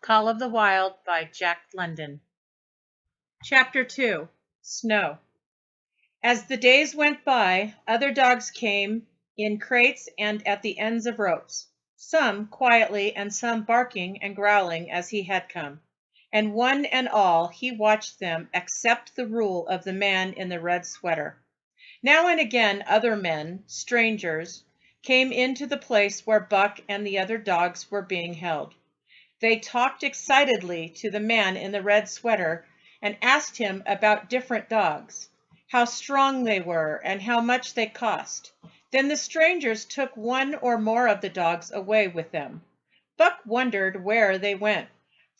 Call of the Wild by Jack London. Chapter 2. Snow. As the days went by, other dogs came in crates and at the ends of ropes, some quietly and some barking and growling as he had come, and one and all he watched them accept the rule of the man in the red sweater. Now and again other men, strangers, came into the place where Buck and the other dogs were being held. They talked excitedly to the man in the red sweater and asked him about different dogs, how strong they were and how much they cost. Then the strangers took one or more of the dogs away with them. Buck wondered where they went,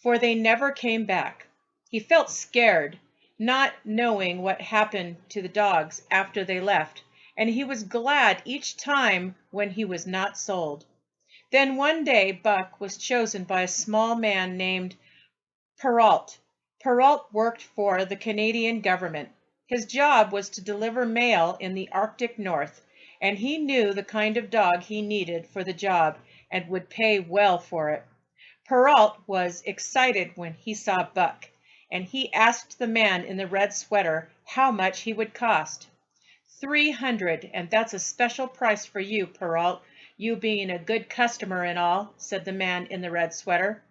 for they never came back. He felt scared, not knowing what happened to the dogs after they left, and he was glad each time when he was not sold. Then one day Buck was chosen by a small man named Perrault. Perrault worked for the Canadian government. His job was to deliver mail in the Arctic North, and he knew the kind of dog he needed for the job and would pay well for it. Perrault was excited when he saw Buck, and he asked the man in the red sweater how much he would cost. 300, and that's a special price for you, Perrault, you being a good customer and all, said the man in the red sweater.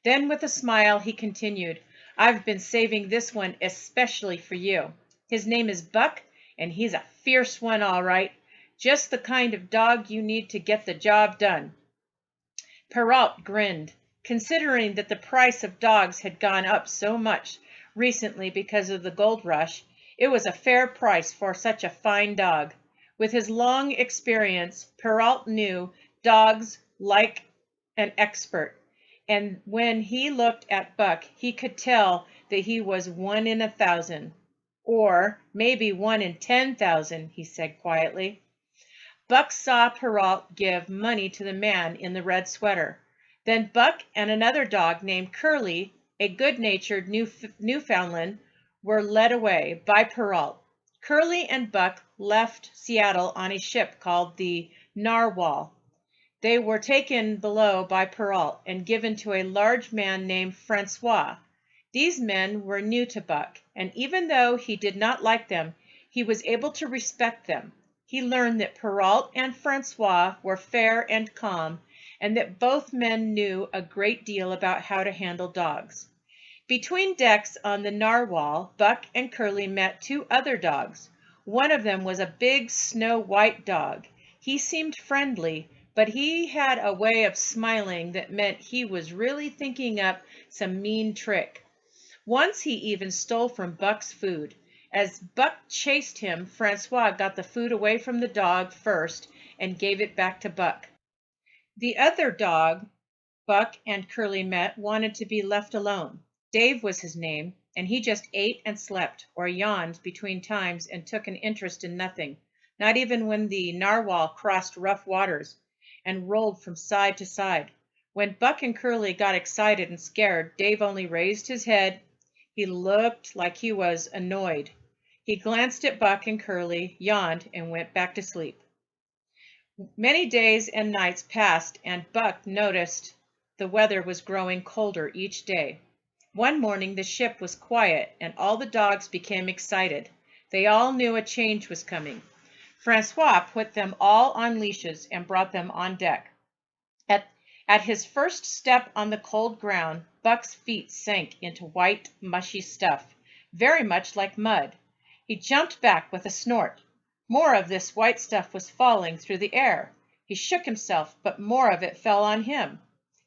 Then with a smile he continued, I've been saving this one especially for you. His name is Buck, and he's a fierce one all right, just the kind of dog you need to get the job done. Perrault grinned, considering that the price of dogs had gone up so much recently because of the gold rush. It was a fair price for such a fine dog. With his long experience, Perrault knew dogs like an expert, and when he looked at Buck, he could tell that he was 1 in 1,000, or maybe 1 in 10,000, he said quietly. Buck saw Perrault give money to the man in the red sweater. Then Buck and another dog named Curly, a good-natured Newfoundland, were led away by Perrault. Curly and Buck left Seattle on a ship called the Narwhal. They were taken below by Perrault and given to a large man named Francois. These men were new to Buck, and even though he did not like them, he was able to respect them. He learned that Perrault and Francois were fair and calm, and that both men knew a great deal about how to handle dogs. Between decks on the Narwhal, Buck and Curly met 2 other dogs. One of them was a big snow-white dog. He seemed friendly, but he had a way of smiling that meant he was really thinking up some mean trick. Once he even stole from Buck's food. As Buck chased him, Francois got the food away from the dog first and gave it back to Buck. The other dog Buck and Curly met wanted to be left alone. Dave was his name, and he just ate and slept, or yawned between times and took an interest in nothing, not even when the Narwhal crossed rough waters and rolled from side to side. When Buck and Curly got excited and scared, Dave only raised his head. He looked like he was annoyed. He glanced at Buck and Curly, yawned, and went back to sleep. Many days and nights passed, and Buck noticed the weather was growing colder each day. One morning the ship was quiet, and all the dogs became excited. They all knew a change was coming. Francois put them all on leashes and brought them on deck. At his first step on the cold ground, Buck's feet sank into white, mushy stuff, very much like mud. He jumped back with a snort. More of this white stuff was falling through the air. He shook himself, but more of it fell on him.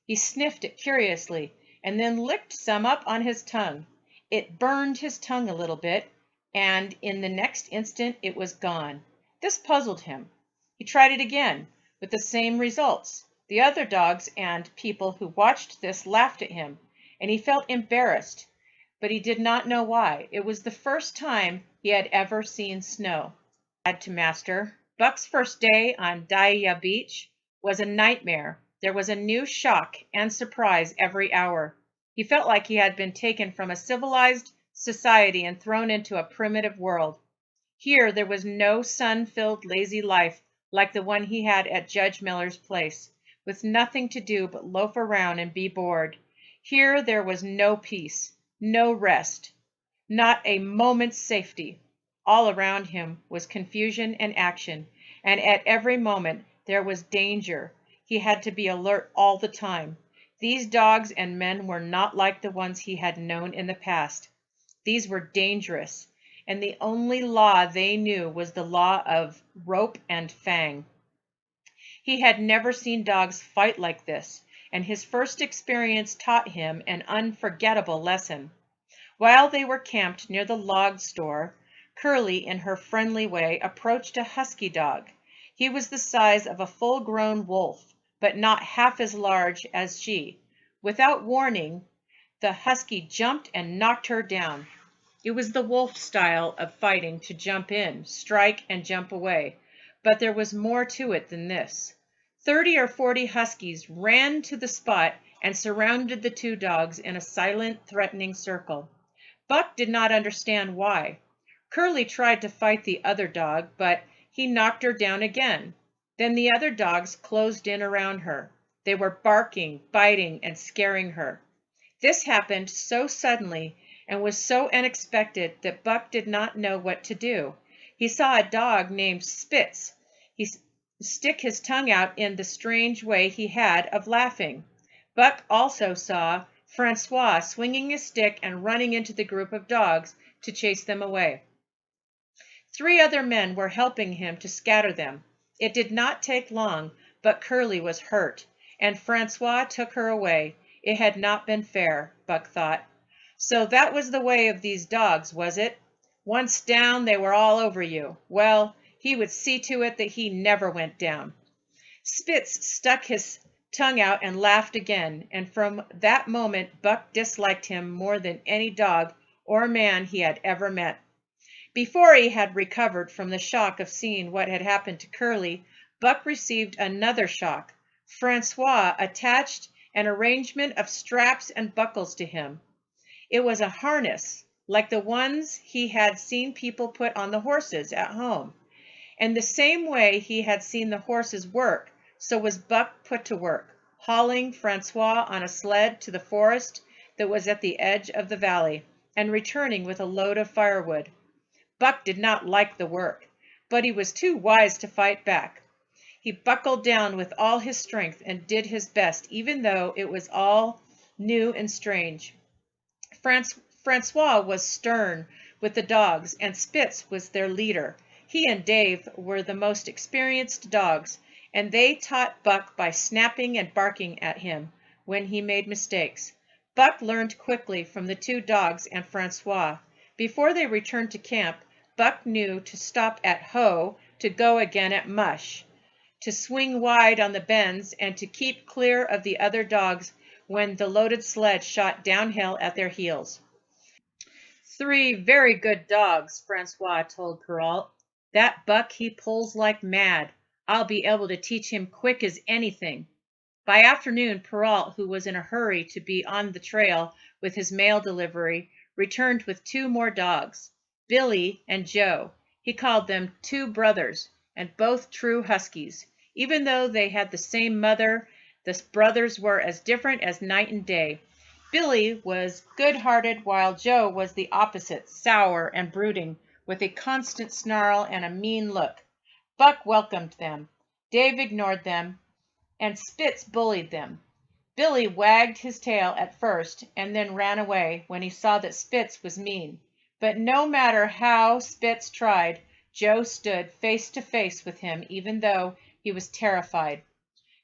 He sniffed it curiously, and then licked some up on his tongue. It burned his tongue a little bit, and in the next instant it was gone. This puzzled him. He tried it again, with the same results. The other dogs and people who watched this laughed at him, and he felt embarrassed, but he did not know why. It was the first time he had ever seen snow. Had to master. Buck's first day on Daya Beach was a nightmare. There was a new shock and surprise every hour. He felt like he had been taken from a civilized society and thrown into a primitive world. Here there was no sun-filled lazy life like the one he had at Judge Miller's place, with nothing to do but loaf around and be bored. Here there was no peace, no rest, not a moment's safety. All around him was confusion and action, and at every moment there was danger. He had to be alert all the time. These dogs and men were not like the ones he had known in the past. These were dangerous, and the only law they knew was the law of rope and fang. He had never seen dogs fight like this, and his first experience taught him an unforgettable lesson. While they were camped near the log store, Curly, in her friendly way, approached a husky dog. He was the size of a full-grown wolf, but not half as large as she. Without warning, the husky jumped and knocked her down. It was the wolf style of fighting to jump in, strike, and jump away, but there was more to it than this. 30 or 40 huskies ran to the spot and surrounded the two dogs in a silent, threatening circle. Buck did not understand why. Curly tried to fight the other dog, but he knocked her down again. Then the other dogs closed in around her. They were barking, biting, and scaring her. This happened so suddenly and was so unexpected that Buck did not know what to do. He saw a dog named Spitz. He stick his tongue out in the strange way he had of laughing. Buck also saw Francois swinging his stick and running into the group of dogs to chase them away. 3 other men were helping him to scatter them. It did not take long, but Curly was hurt, and Francois took her away. It had not been fair, Buck thought. So that was the way of these dogs, was it? Once down, they were all over you. Well, he would see to it that he never went down. Spitz stuck his tongue out and laughed again, and from that moment Buck disliked him more than any dog or man he had ever met. Before he had recovered from the shock of seeing what had happened to Curly, Buck received another shock. Francois attached an arrangement of straps and buckles to him. It was a harness, like the ones he had seen people put on the horses at home. And the same way he had seen the horses work, so was Buck put to work, hauling Francois on a sled to the forest that was at the edge of the valley, and returning with a load of firewood. Buck did not like the work, but he was too wise to fight back. He buckled down with all his strength and did his best, even though it was all new and strange. Francois was stern with the dogs, and Spitz was their leader. He and Dave were the most experienced dogs, and they taught Buck by snapping and barking at him when he made mistakes. Buck learned quickly from the 2 dogs and Francois. Before they returned to camp, Buck knew to stop at hoe, to go again at mush, to swing wide on the bends, and to keep clear of the other dogs when the loaded sled shot downhill at their heels. 3 very good dogs, Francois told Perrault. That Buck, he pulls like mad. I'll be able to teach him quick as anything. By afternoon, Perrault, who was in a hurry to be on the trail with his mail delivery, returned with 2 more dogs, Billy and Joe. He called them 2 brothers, and both true huskies. Even though they had the same mother, the brothers were as different as night and day. Billy was good-hearted, while Joe was the opposite, sour and brooding, with a constant snarl and a mean look. Buck welcomed them. Dave ignored them, and Spitz bullied them. Billy wagged his tail at first and then ran away when he saw that Spitz was mean. But no matter how Spitz tried, Joe stood face to face with him, even though he was terrified.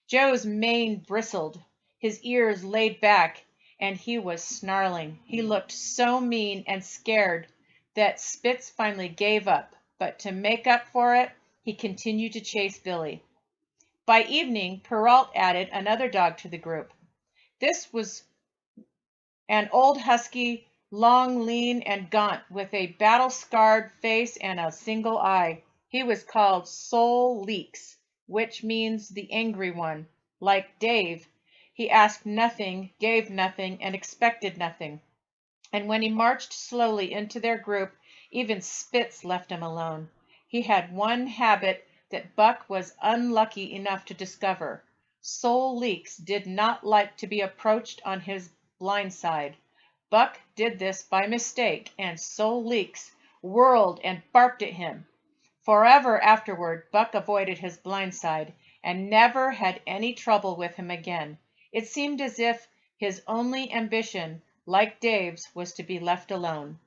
Joe's mane bristled, his ears laid back, and he was snarling. He looked so mean and scared that Spitz finally gave up, but to make up for it, he continued to chase Billy. By evening, Perrault added another dog to the group. This was an old husky, long, lean, and gaunt, with a battle-scarred face and a single eye. He was called Soul Leaks, which means the angry one. Like Dave, he asked nothing, gave nothing, and expected nothing. And when he marched slowly into their group, even Spitz left him alone. He had one habit that Buck was unlucky enough to discover. Soul Leaks did not like to be approached on his blind side. Buck did this by mistake, and so Leeks whirled and barked at him. Forever afterward Buck avoided his blind side, and never had any trouble with him again. It seemed as if his only ambition, like Dave's, was to be left alone.